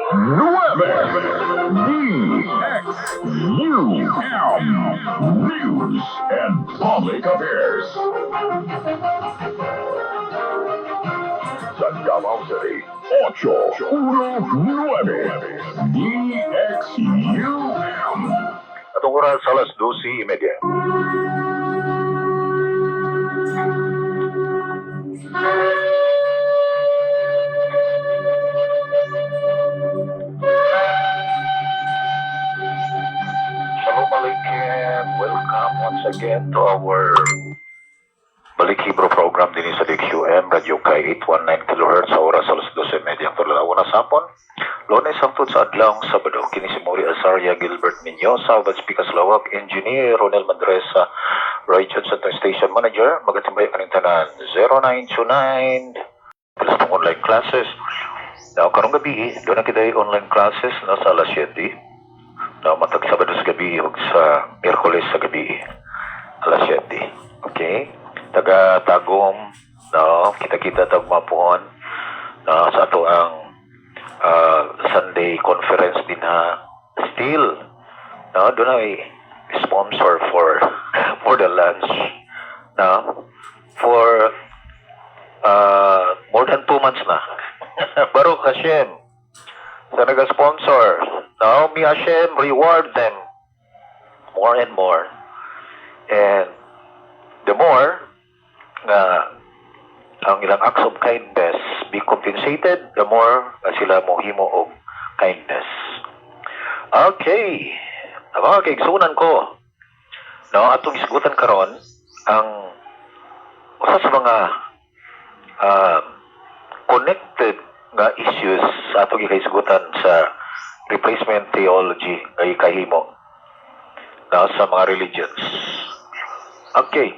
News and Public Affairs. Sa Davao City, 819 DXUM. Atong oras alas 12:30. Shalom Alaikum. Welcome once again to our Balik Hebrew program din sa DXUM, Radio Kay 819 kHz sa oras alas 12:30 ang tulalawan sa hapon. Lunes hangtod sa adlawng Sabado. Kini si Mori Azaria Gilbert Minyosa, Ubad Speakers Lawak, Engineer Ronel Madresa, Roy Johnson, Station Manager. Magatimbay kaning tanan 0929 plus pang online classes. Now, karong gabi, doon na kita online classes na sa alas 7. Now, matag Sabado sa gabi, o sa Miyerkules sa gabi, alas 7. Okay? Taga-tagom, no? Kita-kita tagmapon, no? Sa ato ang Sunday conference din ha. Still, no? Doon ay sponsor for the lunch, no? For more than 2 months na. Baruch Hashem sa nag-sponsor. Now, may Hashem reward them more and more. And the more na ang ilang acts of kindness be compensated, the more na sila mohimo og kindness. Okay. Ang mga kaigsunan ko, no, atong isgutan karon ang usa sa mga connected nga issues sa atong ikaisgutan sa replacement theology nga ikahimo na sa mga religions. Okay.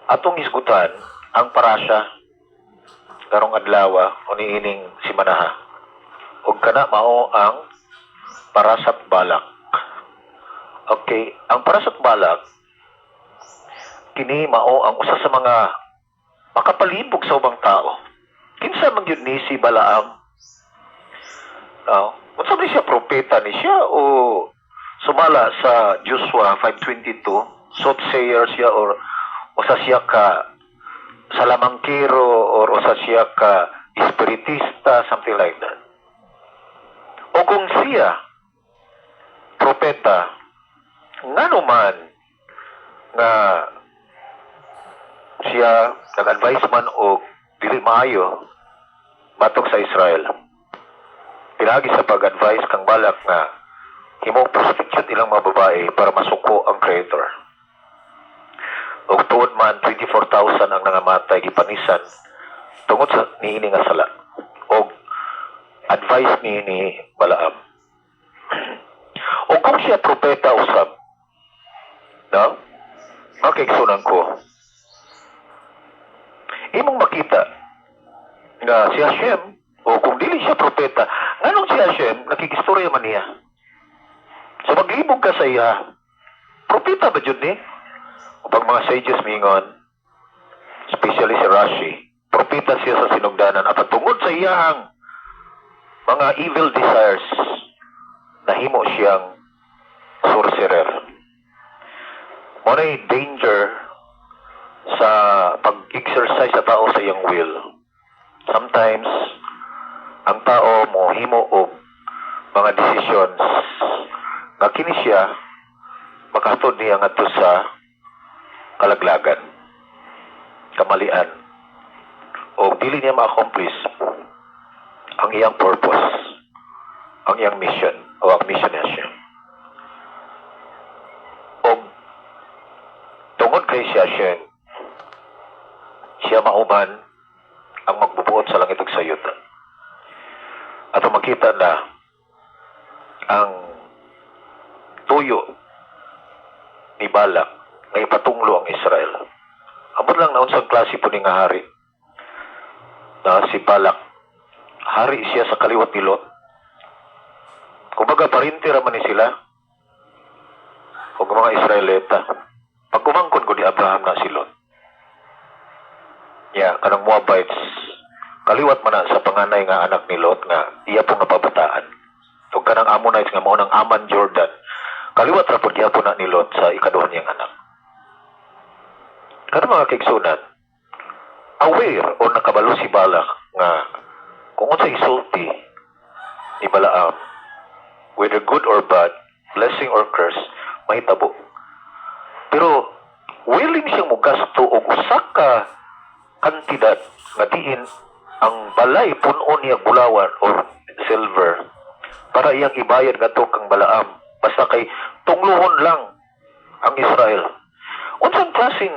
Atong isgutan ang parasya karong adlaw uniining simanaha. Ug kana mao ang parasat balak. Okay, ang parasat balak kini mao ang usa sa mga makapalibog sa ubang tao. Kinsa man gyud ni si Balaam? Unsa man siya propeta ni siya o sumala sa Joshua 5:22 soothsayer siya or usa siya ka salamangkero or usa siya ka espiritista, something like that. O kung siya propeta, ngano man nga siya nag-advise man og dili maayo batok sa Israel. Pinagi sa pag-advise kang Balak nga himong prostitute ilang mga babae para masuko ang Creator. Og tuod man 24,000 ang nangamatay gipanisan tungod sa niini nga sala. Og advice ni Balaam. O kung siya propeta usab, no? Makiksunan ko. Imong makita nga si Hashem, o kung dili siya propeta, nganong si Hashem nakikistorya man niya? So maglibog ka sa iya, propeta ba dyan ni? Upang mga sages mingon, especially si Rashi, propeta siya sa sinugdanan at tungod sa iyang mga evil desires, nahimo siyang sorcerer. Muna'y danger sa pag-exercise sa tao sa iyang will. Sometimes, ang tao mohimo og mga decisions nga kini siya makatod niya ngadto sa kalaglagan, kamalian, o dili niya ma-accomplish ang iyang purpose, ang iyang mission, o ang mission niya siya. O tungod kay siya mauman ang magbubuot sa langit ug sayuta. Ato makita na ang tuyo ni Balak na ipatunglo ang Israel. Amot lang na unsang klase po ni nga hari. Na si Balak, hari siya sa kaliwat ni Lot. Kumbaga parinti raman ni sila. O mga Israelita. Pag kumangkon ko ni Abraham na si Lot. Kanang Moabites, kaliwat man na sa panganay nga anak ni Lot nga iya pong napabataan. kanang Ammonites nga mao nang Aman Jordan. Kaliwat ra pud gyapon na ni Lot sa ikaduha niyang anak. Kada mga kaigsunan, aware o nakabalo si Balak nga kung unsa isulti ni Balaam, whether good or bad, blessing or curse, mahitabo. Pero willing siyang mogasto og usa ka kantidad nga diin ang balay punon niya bulawan or silver para iyang ibayad ngadto kang Balaam basta kay tunglohon lang ang Israel. Unsang klaseng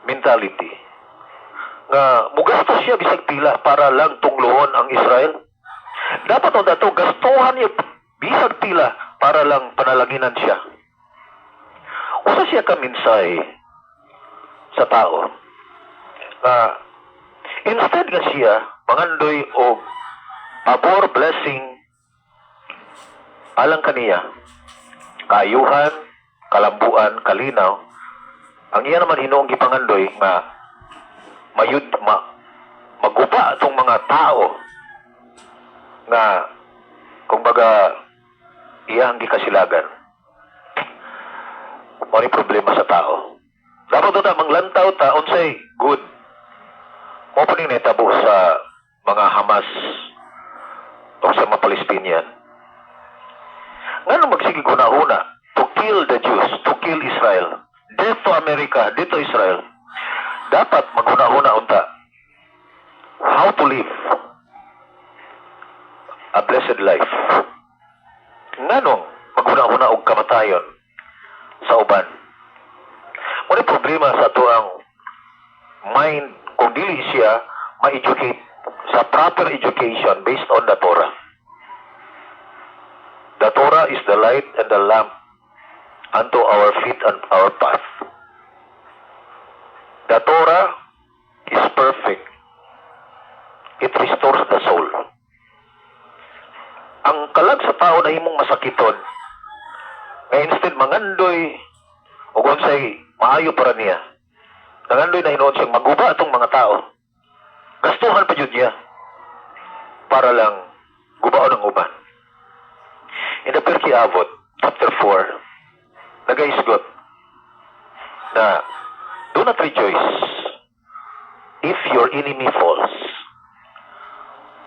mentality nga mugasto siya bisag pila para lang tunglohon ang Israel? Dapat o dato gastuhan niya bisag pila para lang panalanginan siya. Usa siya ka minsay sa tao instead nga siya mangandoy og pabor, blessing alang kaniya, kaayuhan, kalambuan, kalinaw, ang iya naman hinuong gipangandoy nga maguba itong mga tao nga kumbaga iyang gikasilagan. Mao ni problema sa tao. Dapat ta manglantaw ta unsay good. Mo pa ning netabo sa mga Hamas o sa mga Palestinian. Ngano magsige guna-una to kill the Jews, to kill Israel. Death to America, death to Israel. Dapat maghuna-huna unta how to live a blessed life. Nganong maghuna-huna og kamatayon sa uban. Muna problema sa ato ang mind kung dili siya ma-educate sa proper education based on the Torah. The Torah is the light and the lamp unto our feet and our path. The Torah is perfect. It restores the soul. Ang kalag sa tao na himong masakiton, na instead mangandoy o unsay maayo para niya, nangandoy na hinoon siyang maguba itong mga tao. Gastuhan pa yun niya para lang gubaon ang uban. In the Pirkei Avot, chapter 4, nagaisgot na do not rejoice if your enemy falls.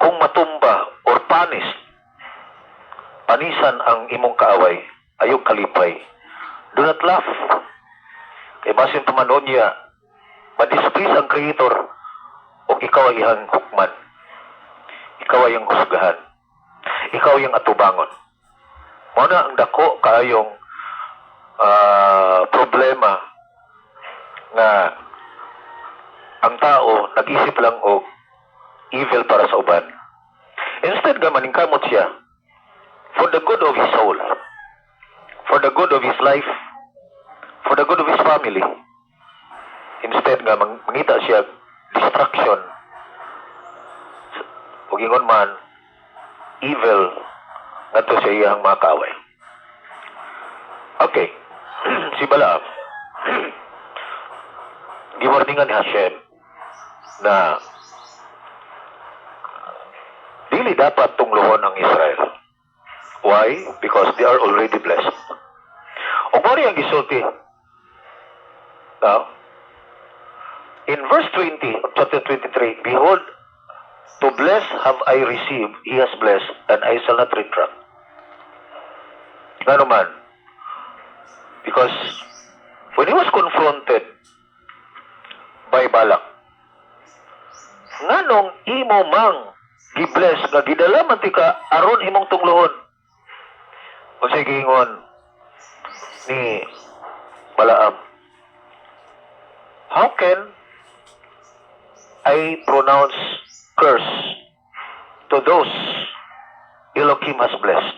Kung matumba or panisan ang imong kaaway, ayog kalipay. Do not laugh. Kay basin pamanon niya, madisplease ang Creator o ikaw ay ihang hukman. Ikaw ay ang husgahan. Ikaw ay ang atubangon. Muna ang dako kaayong problema nga ang tao nag-isip lang og evil para sa uban. Instead nga maningkamot siya for the good of his soul, for the good of his life, for the good of his family. Instead nga mangita siya distraction o gingon man evil ngadto sa iyang mga kaaway. Okay. Si Balaam giwarningan ni Hashem na dili dapat tunglohon ang Israel. Why? Because they are already blessed. O mori ang gisulti. Now, in verse 20 of chapter 23, behold, to bless have I received, he has blessed, and I shall not retract. Nga naman, because when he was confronted by Balak, nganong imo mang gi-bless nga gidala man ti ka aron imong tunglohon. O sige ingon ni Balaam, how can I pronounce curse to those Elohim has blessed?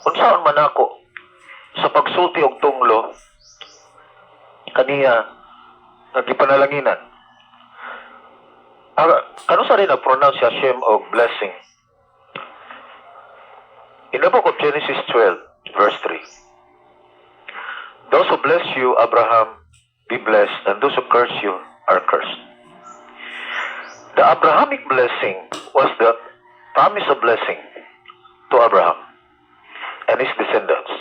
Unsaon man ako sa pagsulti og tunglo kaniya nagipanalanginan. Kano sa rin nag-pronounce Hashem og blessing? In the book of Genesis 12, verse 3, those who bless you, Abraham, be blessed, and those who curse you are cursed. The Abrahamic blessing was the promise of blessing Abraham and his descendants.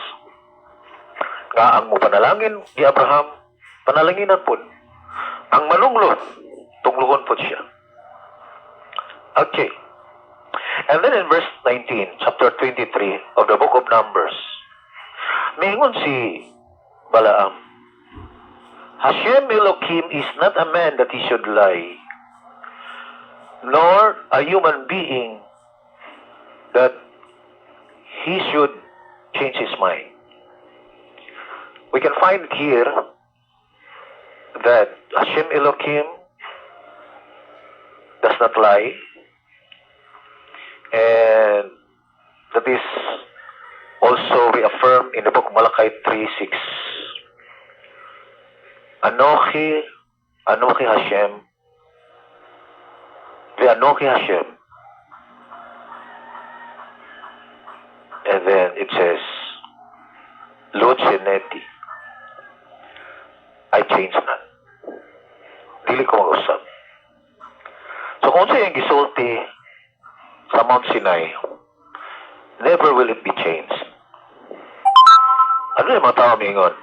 Nga ang mupanalangin ni Abraham, panalanginan po. Ang manunglon, tungluhon po siya. Okay. And then in verse 19, chapter 23 of the book of Numbers, mingon si Balaam, Hashem Elohim is not a man that he should lie, nor a human being that he should change his mind. We can find here that Hashem Elohim does not lie, and that is also reaffirmed in the book of Malachi 3:6. Anochi Hashem, Anochi Hashem. And then it says, Lo Tzeneti, I change not. Dili ko mag-usap. So kung sa'yo yung gisulti sa Mount Sinai, never will it be changed. Ano yung mga tao mingon?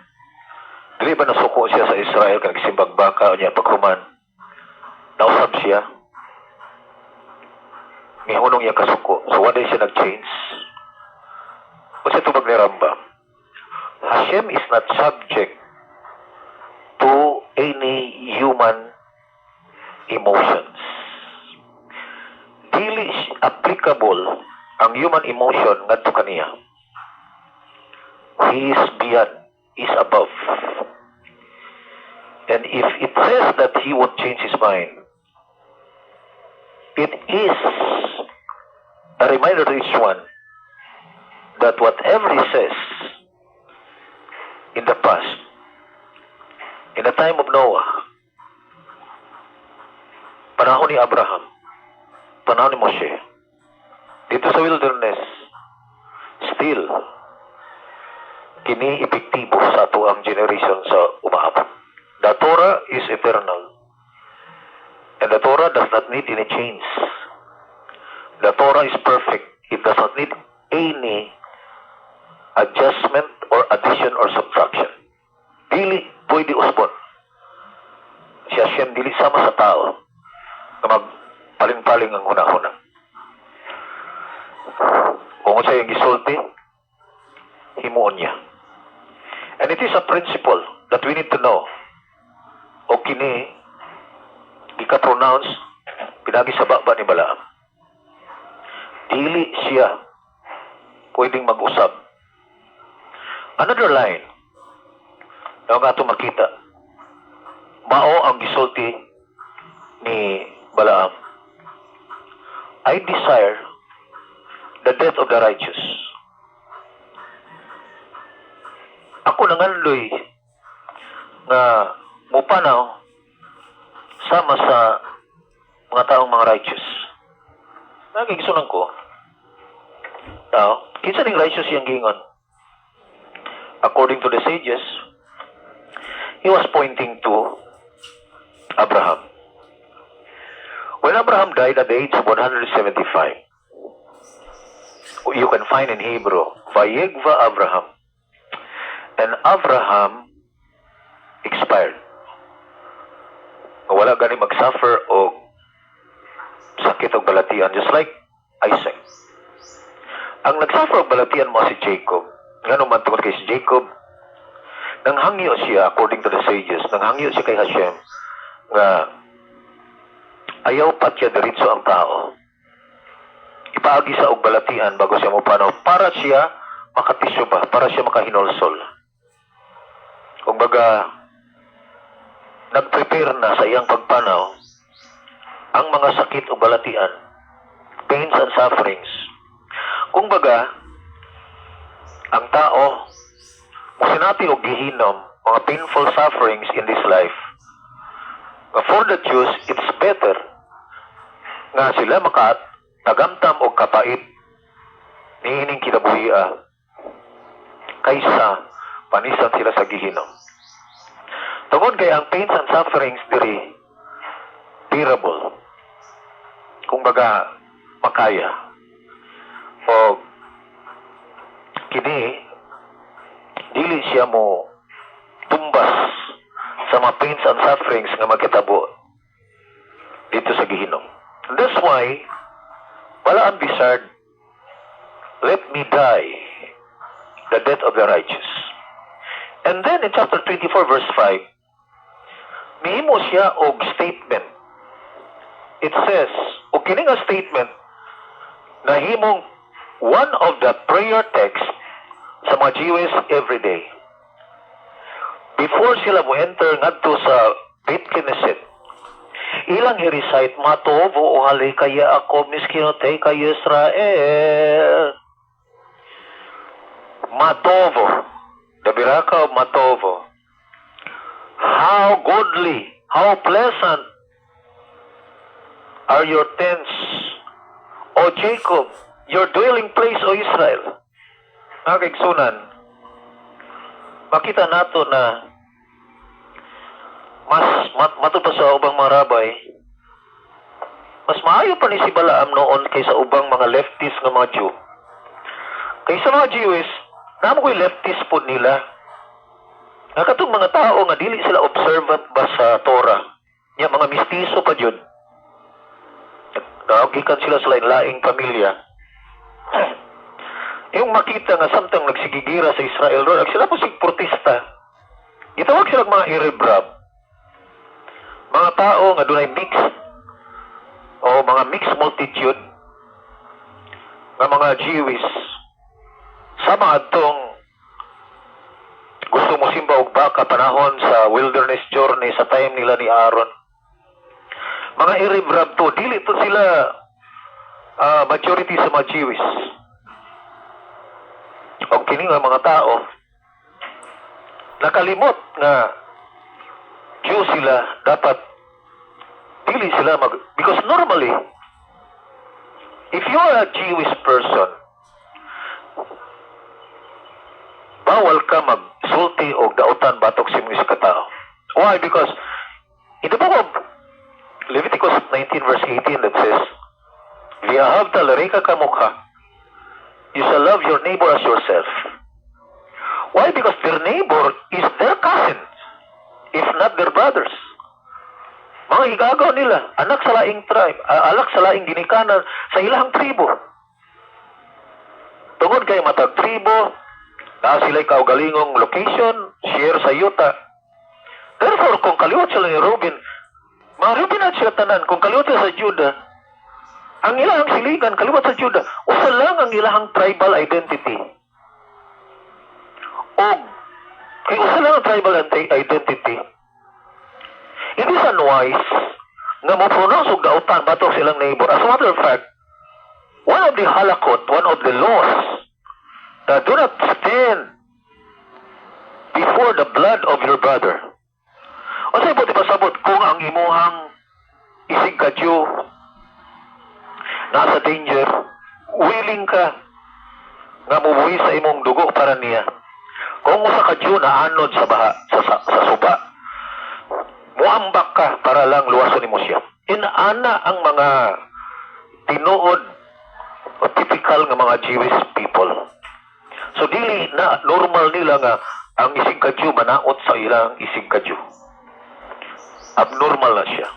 Dili ba nasuko siya sa Israel kag simbag baka o niya paghuman? Nausap siya. Mihunong niya kasuko. So wala siya nag-change. O siya tubag ni Rambam. Hashem is not subject to any human emotions. Dili applicable ang human emotion ngadto kaniya. He is beyond, is above. And if it says that he won't change his mind, it is a reminder to each one that whatever he says in the past, in the time of Noah, panahon ni Abraham, panahon ni Moshe, dito sa wilderness, still, kini epektibo sa ato ang generation sa umaabot. The Torah is eternal. And the Torah does not need any change. The Torah is perfect. It does not need any adjustment or addition or subtraction. Dili pwede usbon. Si Hashem dili sama sa tao na magpaling-paling ang huna-huna. Kung sa yung gisulti, himuon niya. And it is a principle that we need to know. O kini, ika-pronounce, pinagi sa baba ni Balaam. Dili siya pwedeng mag-usap. Another line, na nga ito makita, mao ang gisulti ni Balaam. I desire the death of the righteous. Ako nanganloy nga mupanaw sama sa mga taong mga righteous. Nagigsunan ko. Now, kinsa ning righteous yung gingon? According to the sages, he was pointing to Abraham. When Abraham died at the age of 175, you can find in Hebrew, Vayegva Abraham. And Abraham expired. Wala gani mag-suffer o sakit o balatian, just like Isaac. Ang nag-suffer o balatian mo si Jacob. Nga naman tungkol kay si Jacob, nanghangyo siya, according to the sages, nanghangyo siya kay Hashem, nga ayaw patya diritso ang tao. Ipaagi sa og balatian bago siya mupanaw, para siya makatisyo ba, para siya makahinolsol. Kung baga, nag-prepare na sa iyang pagpanaw ang mga sakit o balatian, pains and sufferings. Kung baga, ang tao, musinati o gihinom, mga painful sufferings in this life. For the Jews, it's better nga sila nagamtam o kapait niining kinabuhia kaysa panisan sila sa gihinom. Tungod kay ang pains and sufferings diri bearable. Kung baga makaya o siya mo tumbas sa mga pains and sufferings nga magkitabo dito sa Gihinom. That's why, wala ang bisard, let me die the death of the righteous. And then in chapter 24 verse 5, mihimo siya og statement. It says, o kining nga statement, na himong one of the prayer texts sa mga Jews every day. Before sila mo enter ngadto sa Beit Knesset, ilang i-recite, Matovo o halikaya ako miskinotay kay Israel. Matovo, the Biraka of Matovo. How goodly, how pleasant are your tents, O Jacob, your dwelling place, O Israel. Mga kaigsunan, makita nato na mas matuto sa ubang mga rabay, mas maayo pa ni si Balaam noon kaysa ubang mga leftist ng mga Jew. Kaysa mga Jews, namoy leftist po nila. Nakatong mga tao nga dili sila observant ba sa Torah, niya mga mistiso pa jud. Naagikan sila sa lain-laing pamilya. Yung makita nga samtang nagsigigira sa Israel ron, sila po sig protesta. Itawag sila mga Irebrab. Mga tao nga dunay mixed o mga mixed multitude nga mga Jewish sa mga adtong gusto mo simba og baka panahon sa wilderness journey sa time nila ni Aaron. Mga Irebrab to, dili to sila majority sa mga Jewish. O kini nga mga tao nakalimot nga Jew sila, dapat dili sila because normally if you are a Jewish person, bawal ka magsulti o dautan batok sa mga katao. Why? Because in the book of Leviticus 19 verse 18 that says, V'ahavta l'reika kamukha, you shall love your neighbor as yourself. Why? Because their neighbor is their cousin, if not their brothers. Mga igagaw nila, anak sa laing tribe, anak sa laing ginikanan sa ilang tribo. Tungod kay matag tribo, na sila'y kaugalingong location, share sa yuta. Therefore, kung kaliwat sila ni Reuben, mga Reuben at siya tanan, kung kaliwat sila sa Judah, ang ilang siligan, kaliwat sa Judah, usa lang ang ilang tribal identity. O, kay usa lang ang tribal identity, it is unwise nga mo-pronounce og dautan batok silang neighbor. As a matter of fact, one of the halakot, one of the laws that do not stand before the blood of your brother. O sa iba't ipasabot, kung ang imuhang isig ka Jew nasa danger, willing ka nga mubuhi sa imong dugo para niya. Kung usa ka Jew na anod sa baha, sa suba, muambak ka para lang luwason mo siya. Inaana ang mga tinuod o typical nga mga Jewish people. So dili na normal nila nga ang isig ka Jew manaot sa ilang isig ka Jew. Abnormal na siya.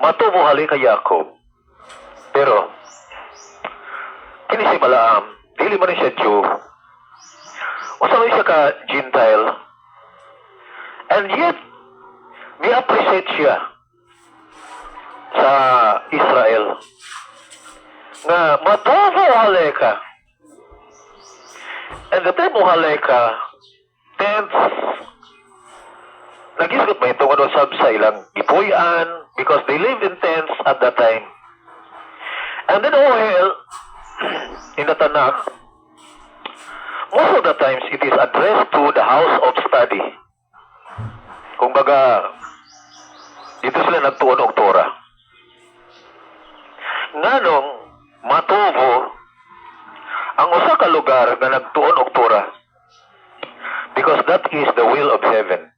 Matubo hali kay Jacob. Pero kini si Balaam, dili man siya Jew. Usa siya ka Gentile. And yet, may appreciate siya sa Israel. Nga matubo hali ka. And the time mo haleka, tents, nagisgot ba itong ano sa ilang ipuyan because they lived in tents at that time. And then Ohel, in the Tanakh, most of the times it is addressed to the house of study. Kung baga, dito sila nagtuon og Torah. Nganong matubo ang usa ka lugar nga nagtuon og Torah, because that is the will of heaven.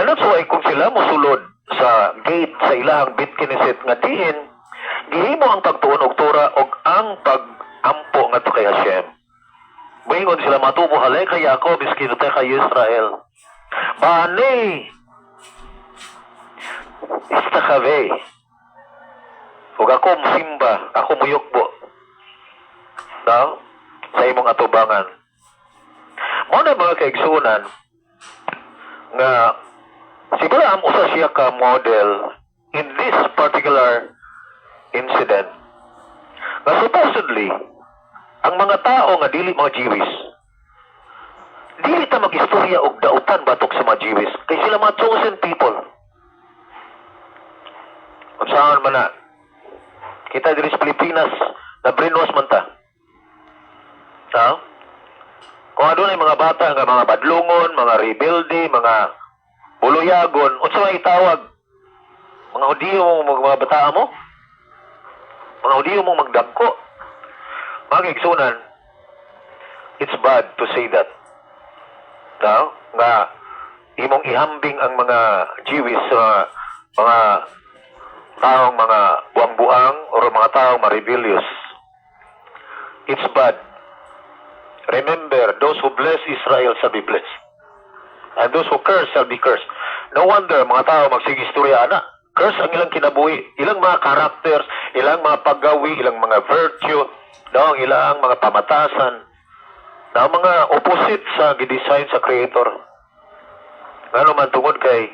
And that's why kung sila mosulod sa gate sa ilahang Beit Knesset nga diin, gihimo ang pagtuon og Torah og ang pag-ampo ngadto kay Hashem. Maingon sila matubo halay kaya ako miskin tayo kay Israel. Bani! Istakave. Huwag ako musimba, ako muyukbo. No? Sa imong atubangan. Muna mga kaigsunan nga si Balaam usa siya ka model in this particular incident. Nga supposedly, ang mga tao nga dili mga Jewish, dili ta mag-istorya og dautan batok sa mga Jewish. Kay sila mga chosen people. Kung saan man na, kita diri sa Pilipinas, na brainwash man ta. Ha? Kung ano na mga bata, nga mga badlungon, mga rebelde, mga buluyagon, unsa may itawag? Mga Hudiyo mga bataa mo? Mga Hudiyo mong magdagko. Mga kaigsunan, it's bad to say that. No? Nga, imong ihambing ang mga Jewish sa mga taong mga buang-buang o mga taong ma-rebellious. It's bad. Remember, those who bless Israel shall be blessed. And those who curse shall be cursed. No wonder, mga tao magsige istorya na. Curse ang ilang kinabuhi, ilang mga characters, ilang mga paggawi, ilang mga virtue, no, ilang mga pamatasan, na mga opposite sa gidesign sa Creator. Nga man tungod kay,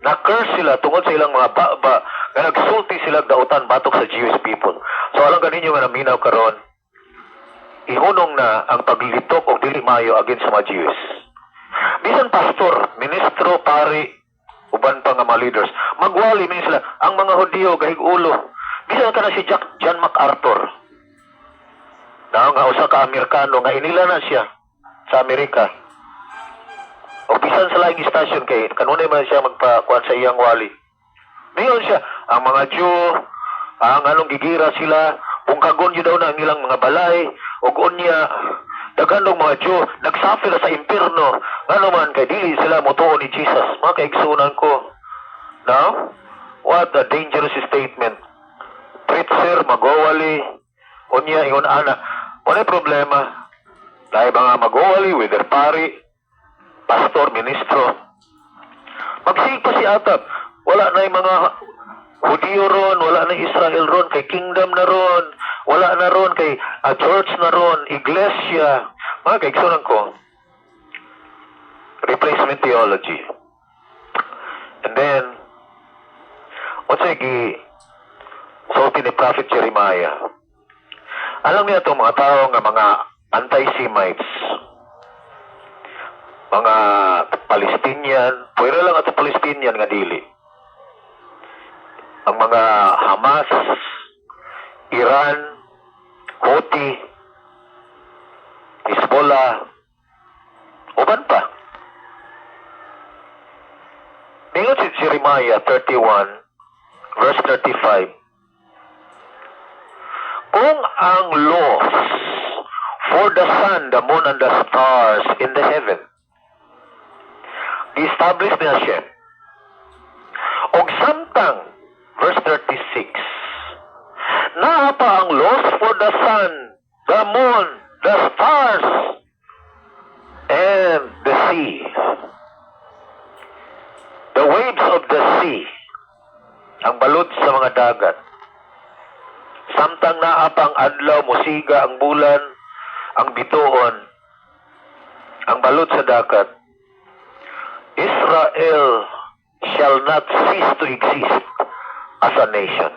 na-curse sila tungod sa ilang mga baba, nga nagsulti sila dautan batok sa Jewish people. So alam ganinyo nga naminaw karon, ihunong na ang paglilitok o dili mayo against sa mga Jews. Bisan pastor, ministro, pari, uban pa nga mga leaders, magwali min sila, ang mga Hudiyo gahig ulo. Bisan ka na si John MacArthur, na nga usa ka Amerikano, nga inila na siya sa Amerika. O bisan sa laing istasyon kay, kanunay man siya magpakuan sa iyang wali. Mayon siya, ang mga Jew, ang anong gigira sila, pungkagon yun daw na ang ilang mga balay, o unya, daganong mga Jew, nagsuffer sa impierno, nga naman kay dili sila motuo ni Jesus. Mga kaigsunan ko. Now, what a dangerous statement. Preacher, magowali, unya, ingon ana. Wala problema. Dahil mga magowali, whether pari, pastor, ministro. Magsigpa si Atap. Wala na yung mga Hudiyo ron, wala na Israel ron, kay kingdom na ron, wala na ron, kay church na ron, iglesia. Mga kaigsunan ko, replacement theology. And then, what's sulti ni Prophet Jeremiah. Alam niya itong mga tao nga mga anti-Semites, mga Palestinian, pwede lang ito Palestinian nga dili. Ang mga Hamas, Iran, Houthi, Hezbollah, uban pa. Ningon si Jeremiah 31, verse 35, kung ang laws for the sun, the moon, and the stars in the heaven, establish ni Hashem, og samtang, verse 36, naa pa ang laws for the sun, the moon, the stars, and the sea. The waves of the sea, ang balod sa mga dagat. Samtang naa pa ang adlaw, musiga ang bulan, ang bituon, ang balod sa dagat. Israel shall not cease to exist as a nation.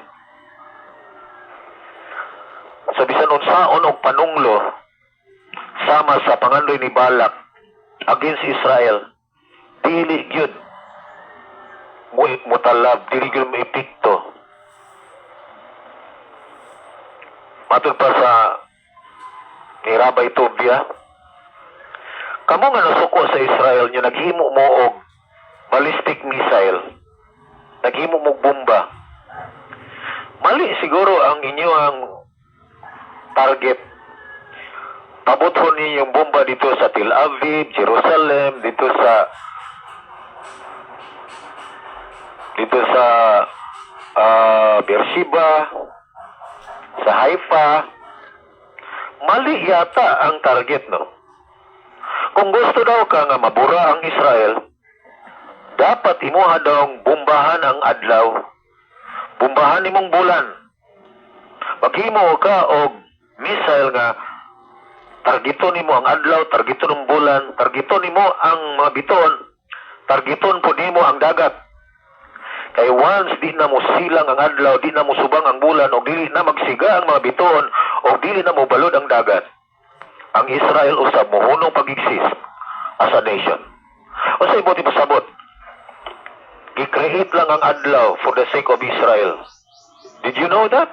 So bisan unsaon og panunglo sama sa pangandoy ni Balak against Israel, dili gyud mutalab, dili gyud maipikto. Matod pa sa ni Rabbi Tobia, kamo nga nasuko sa Israel nyo, naghimo mo og ballistic missile, naghimo mo bomba. Mali siguro ang inyong target. Pabuthon niyo yung bomba dito sa Tel Aviv, Jerusalem, dito sa Beersheba, sa Haifa. Mali yata ang target, no? Kung gusto daw ka nga mabura ang Israel, dapat imuha daw bumbahan ang adlaw. Bumbahan imong bulan. Maghimo ka og missile nga targeton nimo ang adlaw, targeton ang bulan, targeton nimo ang mga biton, targeton po nimo ang dagat. Kay once di na mo silang ang adlaw, di na mo subang ang bulan, o dili na magsiga ang mga biton, o dili na mo balod ang dagat, ang Israel usab mohunong pag-exist as a nation. O sa ibuti pasabot, i-create lang ang adlaw for the sake of Israel. Did you know that?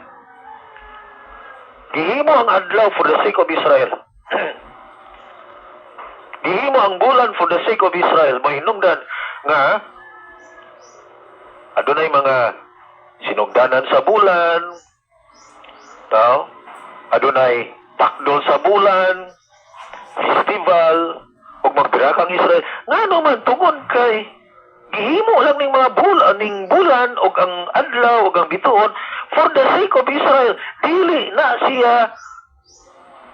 Gihimo ang adlaw for the sake of Israel. Gihimo ang bulan for the sake of Israel. Mahinungdan nga adunay mga sinugdanan sa bulan, tao, adunay takdol sa bulan, festival, ug magbirakang Israel. Ngano man tungod kay gihimo lang ning mga bulan ug ang adlaw ug ang bituon for the sake of Israel. Dili na siya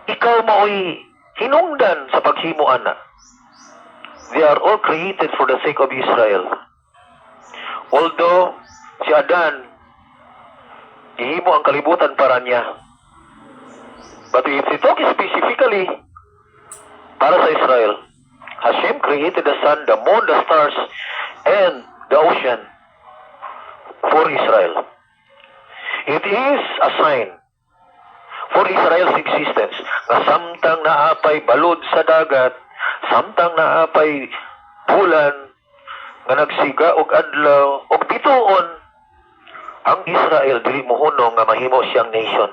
ikaw maoy hinungdan sa paghimuan na. They are all created for the sake of Israel. Although si Adan ihimo ang kalibutan para niya. But if we talk specifically para sa Israel, Hashem created the sun, the moon, the stars, and the ocean for Israel. It is a sign for Israel's existence na samtang naapay balod sa dagat, samtang naapay bulan nga nagsiga og adlaw og bituon, ang Israel dili mohunong nga mahimo siyang nation.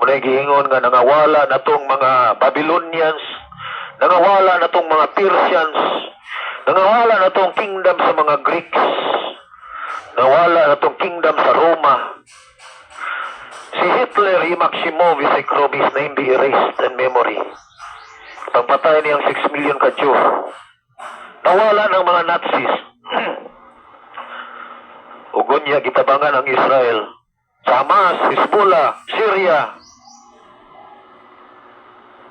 Munay giingon nga nangawala na tong mga Babylonians, nangawala na tong mga Persians, nangawala na tong kingdom sa mga Greeks, nawala na tong kingdom sa Roma. Si Hitler, si Maximov, si Krobis na hindi erased in memory. Pagpatay niyang 6 million ka Jew. Nawala ng mga Nazis. Ugon niya gitabangan ang Israel. Sa Hamas, Hezbollah, Syria.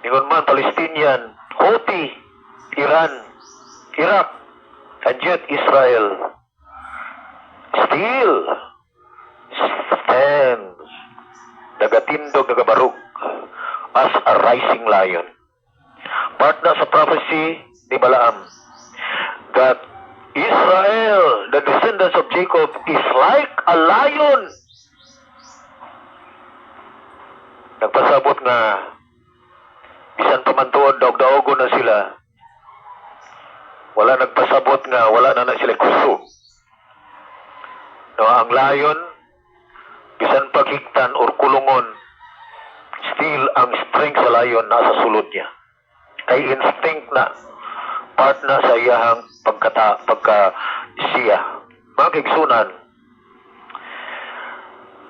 Ingon man, Palestinian, Houthi, Iran, Iraq, and yet Israel still stands, nagatindog, nagabarog as a rising lion. Part na sa prophecy ni Balaam that Israel, the descendants of Jacob, is like a lion. Nagpasabot nga bisan pamantuod daog-daogon na sila. Wala nagpasabot nga wala na sila kusog. No, ang lion bisan paghigtan or kulungon, still ang strength sa lion nasa sulod niya. Kay instinct na part na sa iyahang pagka siya. Mga kaigsunan,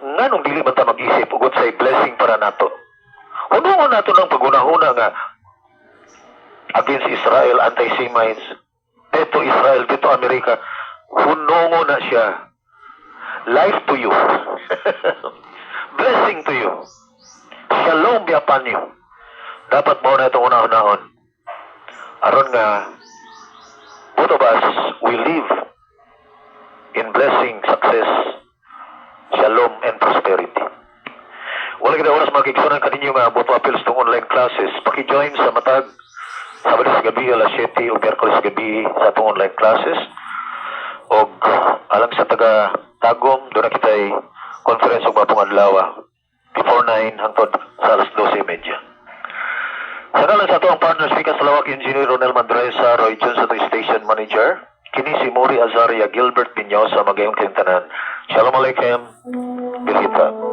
nga nung dili man ta mag-isip ugod sa blessing para nato. Hunungon nato ng pagunahuna nga against Israel, anti-Semites, dito Israel, dito Amerika. Hunungon na siya. Life to you. Blessing to you. Shalom be upon you. Dapat mo na itong unahon-ahon. Aron nga, both of us, we live in blessing, success, shalom, and prosperity. Wala kita oras magkiksunan kaninyo nga boto appeals itong online classes. Paki-join sa matag Sabado sa gabi, alas 7 o Miyerkules gabi sa itong online classes. O alang sa taga Tagum, doon na kita'y conference o mapong adlaw before 9 hangtod sa alas 12:30. Sa kalan sa ito ang partners, Mika Salawak, Engineer Ronel Mandresa, Roy Jones, ito Station Manager. Kini si Mori Azaria, Gilbert Pinyosa, magayong kintanan. Shalom Aleichem, Bilhita.